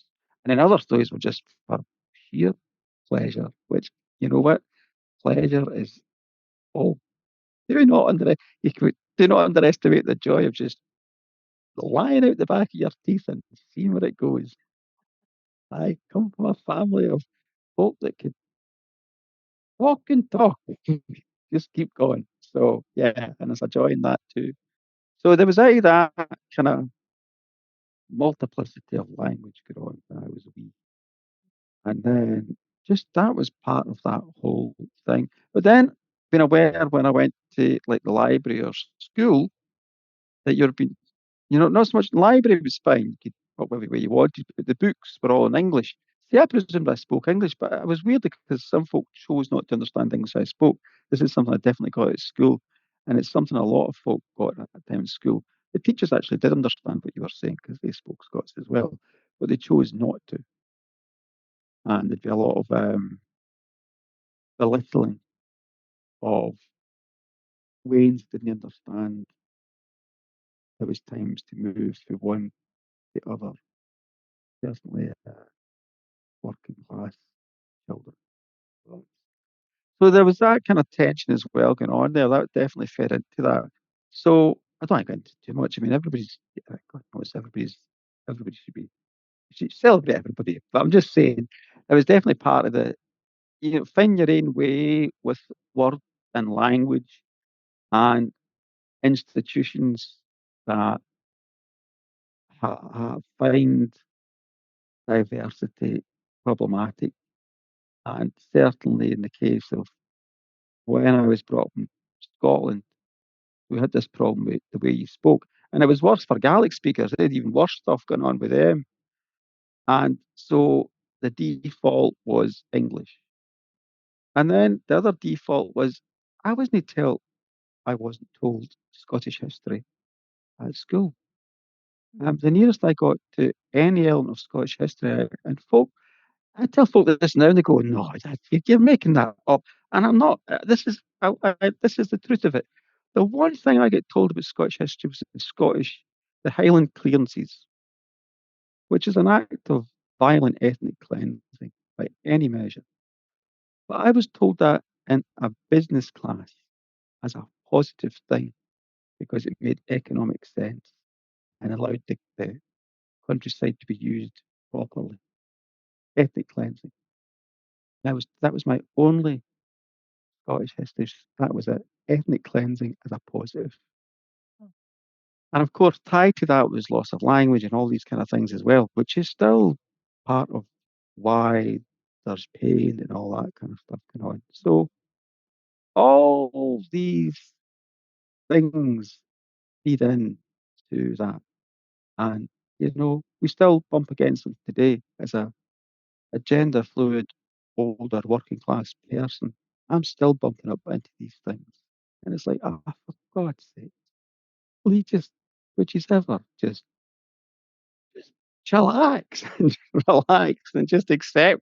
And then other stories were just for sheer pleasure, which, you know what? Pleasure is, oh, do not underestimate the joy of just lying out the back of your teeth and seeing where it goes. I come from a family of folk that could walk and talk, just keep going. So yeah, and there's a joy in that too. So there was that kind of multiplicity of language going on when I was a wee. And then just that was part of that whole thing. But then being aware when I went to like the library or school that you're being, not so much library was fine. You could talk whatever way you wanted, but the books were all in English. See, I presumed I spoke English, but it was weird because some folk chose not to understand English I spoke. This is something I definitely got at school, and it's something a lot of folk got at that time in school. The teachers actually did understand what you were saying because they spoke Scots as well, but they chose not to. And there'd be a lot of belittling of Waynes didn't understand there was times to move from one to the other, certainly working class children. So there was that kind of tension as well going on there. That definitely fed into that. So I don't want to go into too much. I mean, God knows everybody should celebrate everybody. But I'm just saying, it was definitely part of find your own way with word and language and institutions that find diversity problematic. And certainly in the case of when I was brought up in Scotland, we had this problem with the way you spoke. And it was worse for Gaelic speakers. They had even worse stuff going on with them. And so the default was English. And then the other default was I wasn't told I wasn't told Scottish history at school. The nearest I got to any element of Scottish history, and I tell folk this now, and they go, "No, you're making that up." And I'm not. This is the truth of it. The one thing I get told about Scottish history was the Highland clearances, which is an act of violent ethnic cleansing by any measure. But I was told that in a business class as a positive thing because it made economic sense and allowed the countryside to be used properly. Ethnic cleansing. That was my only Scottish history. That was it. Ethnic cleansing as a positive. And of course, tied to that was loss of language and all these kind of things as well, which is still part of why there's pain and all that kind of stuff going on. So all these things feed in to that. And, we still bump against them today as a gender fluid, older, working class person. I'm still bumping up into these things. And it's like, for God's sake, will you would you ever just chillax and relax and just accept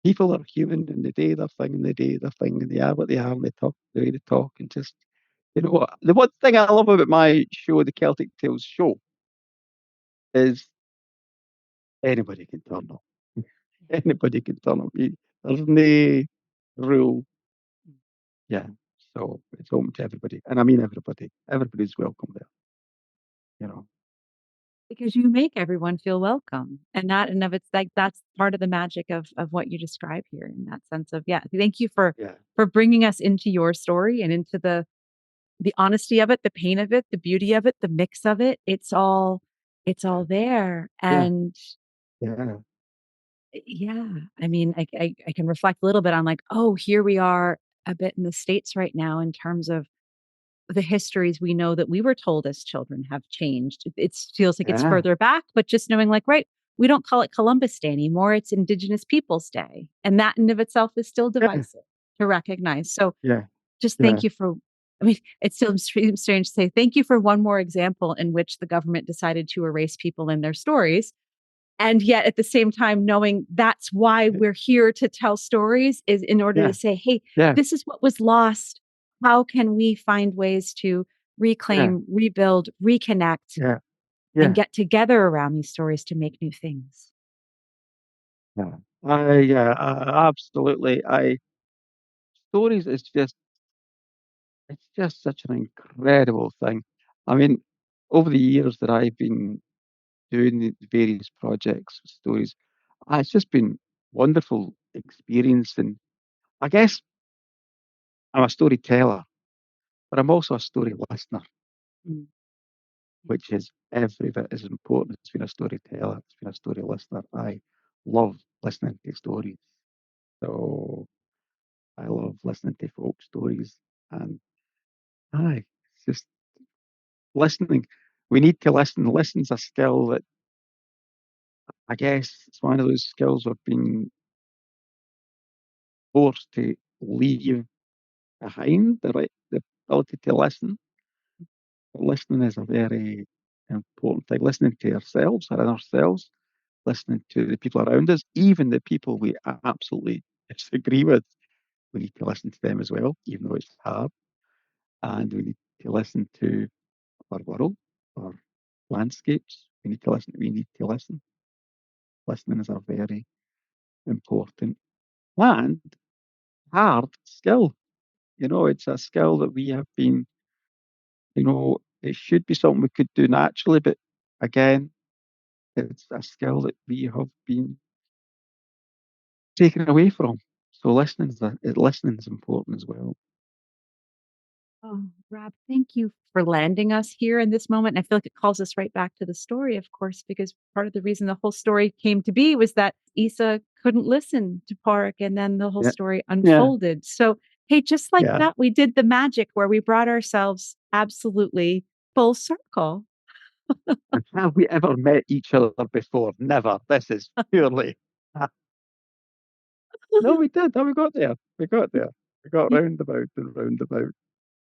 people are human and the day they're thing and the day they're thing and they are what they are and they talk the way they talk and just, what? The one thing I love about my show, the Celtic Tales show, is anybody can turn up. Anybody can turn up. There's no rule. Yeah. So it's open to everybody. And I mean everybody. Everybody's welcome there, you know. Because you make everyone feel welcome. And that and of it's like that's part of the magic of what you describe here in that sense of, yeah. Thank you Yeah. for bringing us into your story and into the honesty of it, the pain of it, the beauty of it, the mix of it. It's all there. Yeah. And Yeah. yeah, I mean, I can reflect a little bit on like, oh, here we are a bit in the States right now in terms of the histories we know that we were told as children have changed. It feels like it's Yeah. further back, but just knowing like, right, we don't call it Columbus Day anymore. It's Indigenous Peoples Day. And that in of itself is still Yeah. divisive to recognize. So Yeah. just Yeah. thank you for, I mean, it still seems strange to say thank you for one more example in which the government decided to erase people in their stories. And yet at the same time, knowing that's why we're here to tell stories is in order to Yeah. say, hey, Yeah. this is what was lost. How can we find ways to Yeah. reclaim, rebuild, reconnect, Yeah. and Yeah. get together around these stories to make new things? Yeah. Absolutely. I stories is it's just such an incredible thing. I mean, over the years that I've been doing the various projects with stories, it's just been wonderful experience. And I guess I'm a storyteller, but I'm also a story listener, Mm. which is every bit as important as being a storyteller, as being a story listener. I love listening to stories. So I love listening to folk stories. And it's just listening. We need to listen. Listening's a skill that I guess it's one of those skills we've been forced to leave behind, the ability to listen. But listening is a very important thing. Listening to ourselves, our inner selves, listening to the people around us, even the people we absolutely disagree with. we need to listen to them as well, even though it's hard. And we need to listen to our world, our landscapes. We need to listen. Listening is a very important and hard skill. It's a skill that we have been, it should be something we could do naturally, but again, it's a skill that we have been taken away from. So listening is important as well. Oh, Rob, thank you for landing us here in this moment. And I feel like it calls us right back to the story, of course, because part of the reason the whole story came to be was that Isa couldn't listen to Park and then the whole Yeah, story yeah, unfolded. So, hey, just like yeah. that, we did the magic where we brought ourselves absolutely full circle. And have we ever met each other before? Never. This is purely. No, we did. No, we got there. We got there. We got roundabout and roundabout.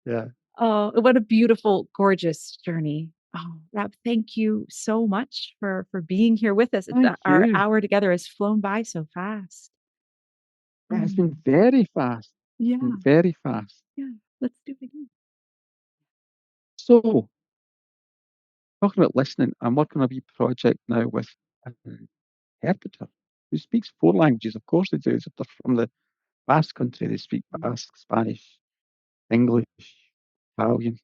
Yeah. Oh, what a beautiful, gorgeous journey. Oh, Rob, thank you so much for being here with us. Thank Our you. hour together has flown by so fast. Yeah, it's Oh, been very fast. yeah, Been very fast. yeah. Let's do it again. So, talking about listening, I'm working on a wee project now with an interpreter who speaks four languages. Of course, they do. If they're from the Basque country, they speak Basque, Spanish, English, Italian,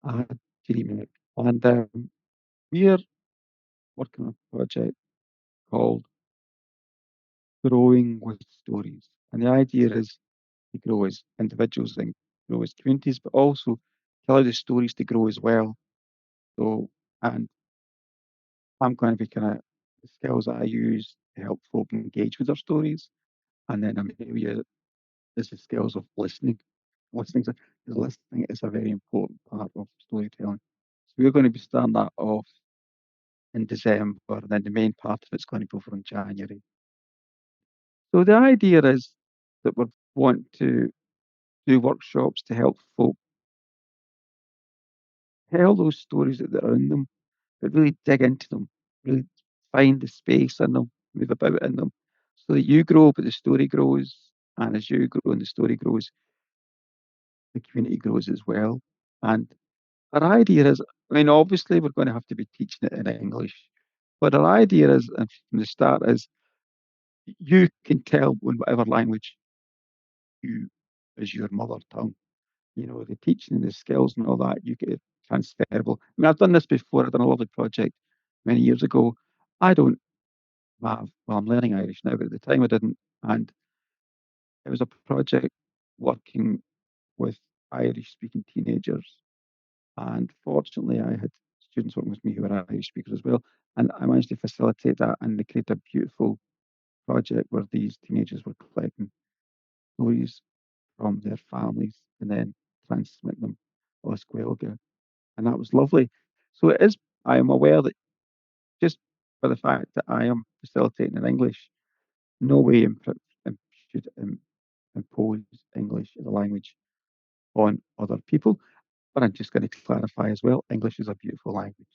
and Germanic. And we're working on a project called Growing with Stories. And the idea is to grow as individuals and grow as communities, but also to allow the stories to grow as well. So, and I'm going to be kind of the skills that I use to help folk engage with their stories. And then Amelia is the skills of listening. Listening is a very important part of storytelling. So we're going to be starting that off in December, and then the main part of it's going to go for in January. So the idea is that we want to do workshops to help folk tell those stories that are in them, but really dig into them, really find the space in them, move about in them, so that you grow, but the story grows. And as you grow and the story grows, the community grows as well. And our idea is, I mean, obviously we're going to have to be teaching it in English, but our idea is, and from the start, is you can tell in whatever language you is your mother tongue. The teaching and the skills and all that, you get it transferable. I mean, I've done this before. I've done a lovely project many years ago. I don't well, I'm learning Irish now, but at the time I didn't. And it was a project working with Irish speaking teenagers. And fortunately, I had students working with me who were Irish speakers as well. And I managed to facilitate that and they created a beautiful project where these teenagers were collecting stories from their families and then transmitting them as Gaeilge. And that was lovely. So I am aware that just by the fact that I am facilitating in English, no way should impose English as a language on other people. But I'm just going to clarify as well, English is a beautiful language.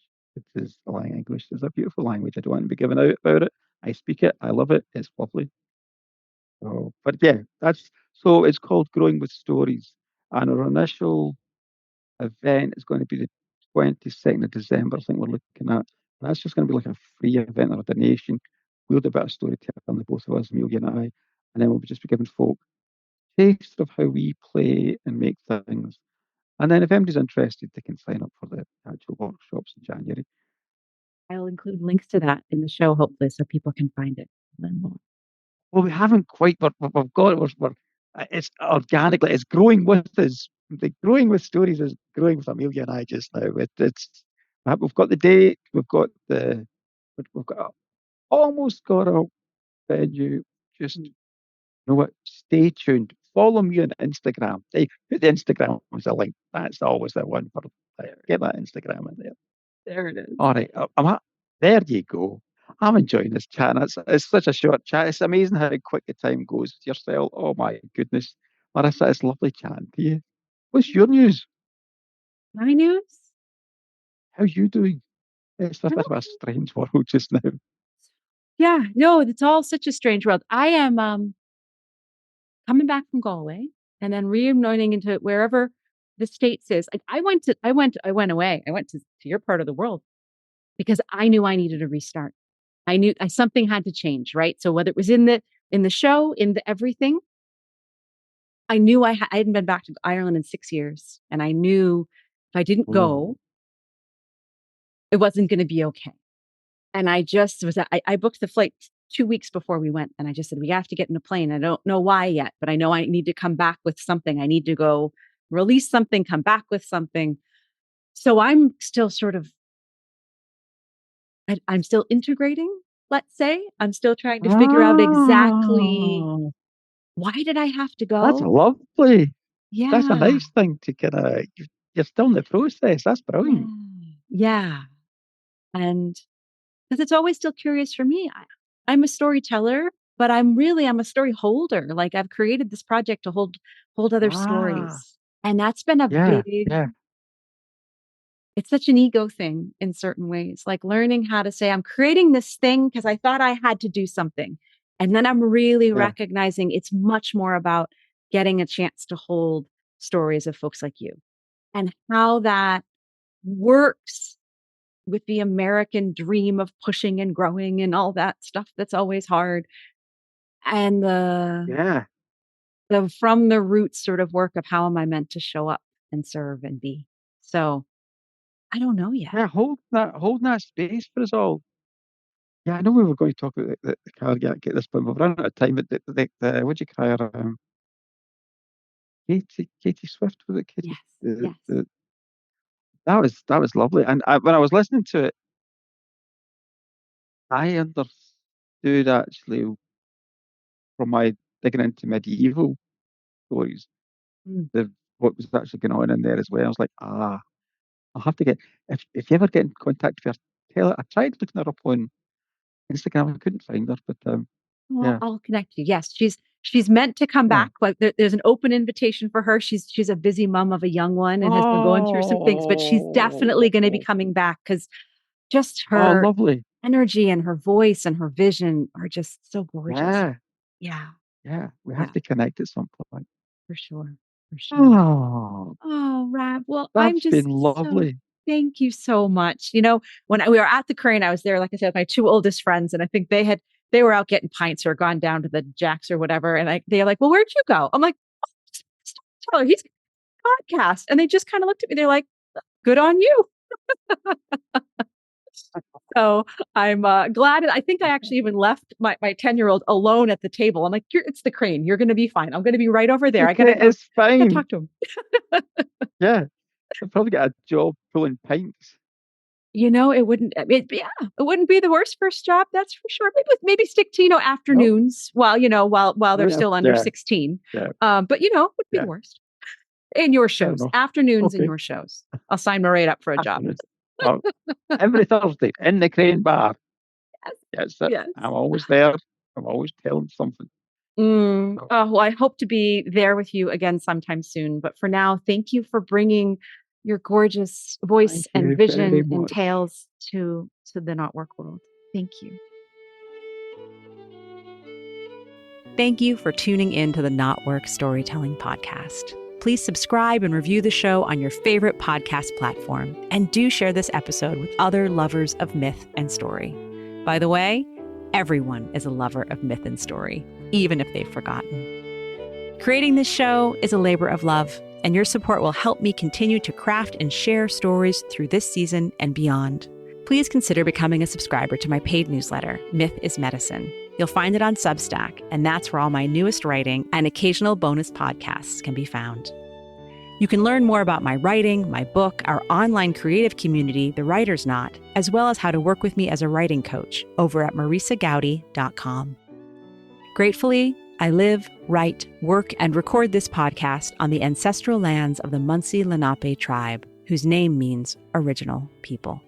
English is a beautiful language. I don't want to be given out about it. I speak it. I love it. It's lovely. So, but yeah, so it's called Growing with Stories. And our initial event is going to be the 22nd of December, I think we're looking at. And that's just going to be like a free event or a donation. We'll do a bit of storytelling, the both of us, Amelia and I. And then we'll just be giving folk taste of how we play and make things. And then if anybody's interested, they can sign up for the actual workshops in January. I'll include links to that in the show, hopefully, so people can find it. Learn more. Well, we haven't quite, but we've got it. It's organically, it's growing with us. The growing with stories is growing with Amelia and I just now. We've got the date, we've got almost got a venue. Just you know what? Stay tuned. Follow me on Instagram. Hey, put the Instagram as a link. That's always the one for get that Instagram in there. There it is. All right, there you go. I'm enjoying this chat. It's such a short chat. It's amazing how quick the time goes with yourself. Oh my goodness. Marissa, it's lovely chatting to you. What's your news? My news? How you doing? It's a I'm bit of a okay. strange world just now. Yeah, no, it's all such a strange world. I am coming back from Galway and then reuniting into wherever the States is. Like I went away. I went to your part of the world because I knew I needed a restart. I knew something had to change, right? So whether it was in the show, in the everything, I knew I hadn't been back to Ireland in 6 years, and I knew if I didn't Oh, go, it wasn't going to be okay. And I just was, I booked the flight 2 weeks before we went. And I just said, we have to get in a plane. I don't know why yet, but I know I need to come back with something. I need to go release something, come back with something. So I'm still sort of, I'm still integrating, let's say. I'm still trying to figure out exactly ah, why did I have to that's go? lovely. That's a Yeah. nice thing to kind of, you're still in the process. That's Yeah. brilliant. Yeah. And because it's always still curious for me. I'm a storyteller, but I'm a story holder. Like I've created this project to hold other Ah, stories. And that's been a yeah, big, yeah, it's such an ego thing in certain ways, like learning how to say, I'm creating this thing because I thought I had to do something. And then I'm really yeah, recognizing it's much more about getting a chance to hold stories of folks like you and how that works with the American dream of pushing and growing and all that stuff that's always hard. And yeah, the from the roots sort of work of how am I meant to show up and serve and be. So I don't know yet. yeah. Holding that space for us all. Yeah, I know we were going to talk about the car get this point, but we've run out of time. But the what do you call her? Katie Swift, was it Katie? Yes. Yes. That was lovely. And when I was listening to it, I understood actually from my digging into medieval stories, Mm. the what was actually going on in there as well. I was like, I'll have to get if you ever get in contact with her, tell her. I tried looking her up on Instagram, I couldn't find her, but Well, yeah. I'll connect you. Yes, she's meant to come Yeah. back. Like there's an open invitation for her. She's a busy mom of a young one and has been going through some things, but she's definitely going to be Oh, coming back because just oh, her lovely. energy and her voice and her vision are just so gorgeous. Yeah, Yeah. yeah. We have Yeah, to connect at some point. for sure. For sure. Oh, Oh, Rab. Well, I'm that's been just so lovely. thank you so much. When we were at the crane, I was there, like I said, with my two oldest friends, and I think they were out getting pints or gone down to the Jacks or whatever. And they're like, well, where'd you go? I'm like, Storyteller, he's got a podcast. And they just kind of looked at me. They're like, good on you. So I'm glad. I think I actually even left my 10-year-old alone at the table. I'm like, it's the crane. You're going to be fine. I'm going to be right over there. I got to Okay, go it's fine. talk to him. Yeah, I'll probably get a job pulling pints. It wouldn't be the worst first job, that's for sure. Maybe stick to, No, afternoons while they're yeah, still under yeah, 16. yeah, But would be the yeah. worst. In your Fair shows, enough. afternoons in Okay, your shows. I'll sign my right up for a job. afternoon. Oh, every Thursday in the Crane Bar. Yes. Yes, it. Yes. I'm always there. I'm always telling something. So, Oh, well, I hope to be there with you again sometime soon. But for now, thank you for bringing your gorgeous voice thank and you very vision and much. tales to the Not Work world. Thank you. Thank you for tuning in to the KnotWork Storytelling Podcast. Please subscribe and review the show on your favorite podcast platform. And do share this episode with other lovers of myth and story. By the way, everyone is a lover of myth and story, even if they've forgotten. Creating this show is a labor of love, and your support will help me continue to craft and share stories through this season and beyond. Please consider becoming a subscriber to my paid newsletter, Myth is Medicine. You'll find it on Substack, and that's where all my newest writing and occasional bonus podcasts can be found. You can learn more about my writing, my book, our online creative community, The Writer's Knot, as well as how to work with me as a writing coach over at marisagowdy.com. Gratefully, I live, write, work, and record this podcast on the ancestral lands of the Munsee Lenape tribe, whose name means original people.